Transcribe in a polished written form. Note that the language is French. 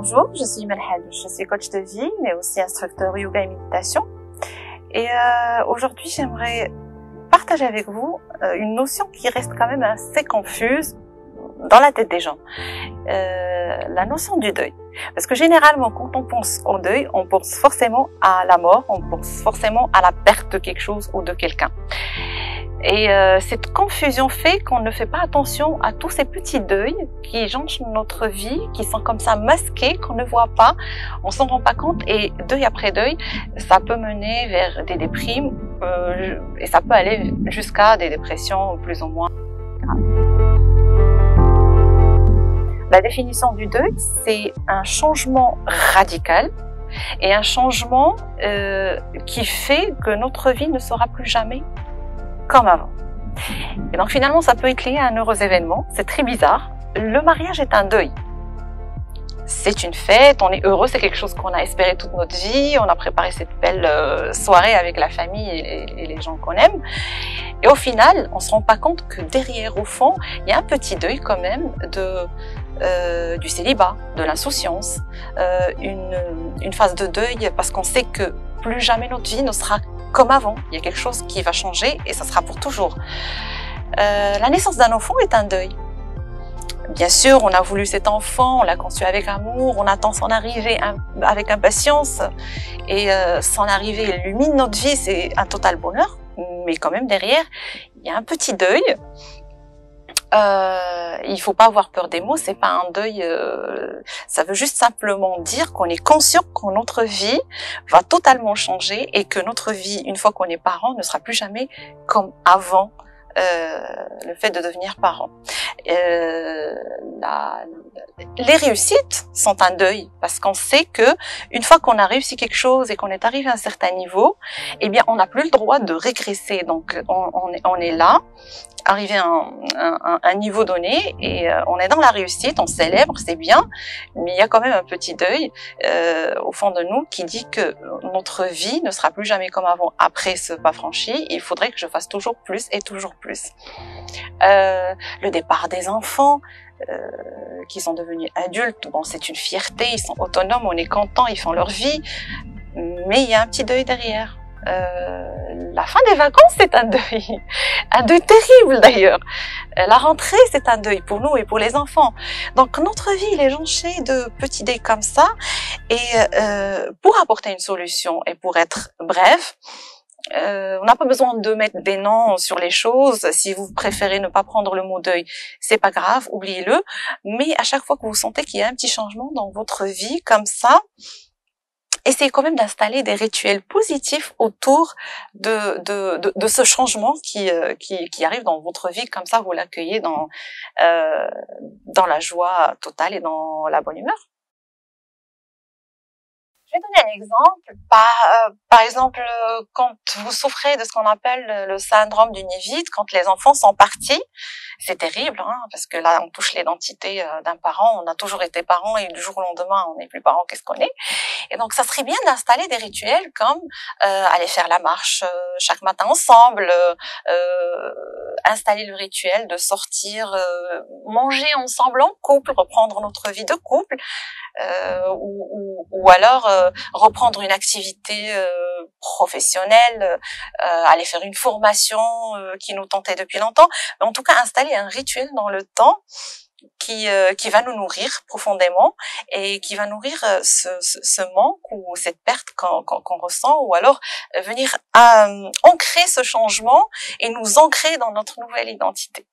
Bonjour, je suis Melhed, je suis coach de vie, mais aussi instructeur yoga et méditation. Et aujourd'hui, j'aimerais partager avec vous une notion qui reste quand même assez confuse dans la tête des gens. La notion du deuil. Parce que généralement, quand on pense au deuil, on pense forcément à la mort, on pense forcément à la perte de quelque chose ou de quelqu'un. Et cette confusion fait qu'on ne fait pas attention à tous ces petits deuils qui changent notre vie, qui sont comme ça masqués, qu'on ne voit pas, on s'en rend pas compte, et deuil après deuil, ça peut mener vers des déprimes et ça peut aller jusqu'à des dépressions plus ou moins graves. La définition du deuil, c'est un changement radical et un changement qui fait que notre vie ne sera plus jamais comme avant. Et donc finalement, ça peut être lié à un heureux événement. C'est très bizarre. Le mariage est un deuil. C'est une fête, on est heureux, c'est quelque chose qu'on a espéré toute notre vie. On a préparé cette belle soirée avec la famille et les gens qu'on aime. Et au final, on se rend pas compte que derrière, au fond, il y a un petit deuil quand même du célibat, de l'insouciance, une phase de deuil parce qu'on sait que plus jamais notre vie ne sera comme avant. Il y a quelque chose qui va changer et ça sera pour toujours. La naissance d'un enfant est un deuil. Bien sûr, on a voulu cet enfant, on l'a conçu avec amour, on attend son arrivée avec impatience et son arrivée illumine notre vie, c'est un total bonheur. Mais quand même derrière, il y a un petit deuil. Il faut pas avoir peur des mots, c'est pas un deuil, ça veut juste simplement dire qu'on est conscient que notre vie va totalement changer et que notre vie, une fois qu'on est parent, ne sera plus jamais comme avant le fait de devenir parent. Les réussites sont un deuil parce qu'on sait que une fois qu'on a réussi quelque chose et qu'on est arrivé à un certain niveau, eh bien on n'a plus le droit de régresser. Donc on est là, arrivé à un niveau donné et on est dans la réussite, on célèbre, c'est bien, mais il y a quand même un petit deuil au fond de nous qui dit que notre vie ne sera plus jamais comme avant après ce pas franchi. Il faudrait que je fasse toujours plus et toujours plus. Le départ des enfants qui sont devenus adultes, bon, c'est une fierté, ils sont autonomes, on est content, ils font leur vie, mais il y a un petit deuil derrière. La fin des vacances, c'est un deuil terrible d'ailleurs. La rentrée, c'est un deuil pour nous et pour les enfants. Donc notre vie, elle est jonchée de petits deuils comme ça. Et pour apporter une solution et pour être bref, on n'a pas besoin de mettre des noms sur les choses. Si vous préférez ne pas prendre le mot deuil, c'est pas grave, oubliez-le. Mais à chaque fois que vous sentez qu'il y a un petit changement dans votre vie comme ça, essayez quand même d'installer des rituels positifs autour de ce changement qui arrive dans votre vie. Comme ça, vous l'accueillez dans la joie totale et dans la bonne humeur. Je vais donner un exemple. Par exemple, quand vous souffrez de ce qu'on appelle le syndrome du nid vide, quand les enfants sont partis, c'est terrible, hein, parce que là, on touche l'identité d'un parent. On a toujours été parent et du jour au lendemain, on n'est plus parent, qu'est-ce qu'on est? Et donc, ça serait bien d'installer des rituels comme aller faire la marche chaque matin ensemble, installer le rituel de sortir, manger ensemble en couple, reprendre notre vie de couple, ou alors reprendre une activité professionnelle, aller faire une formation qui nous tentait depuis longtemps. Mais en tout cas, installer un rituel dans le temps qui va nous nourrir profondément et qui va nourrir ce manque ou cette perte qu'on ressent, ou alors venir ancrer ce changement et nous ancrer dans notre nouvelle identité.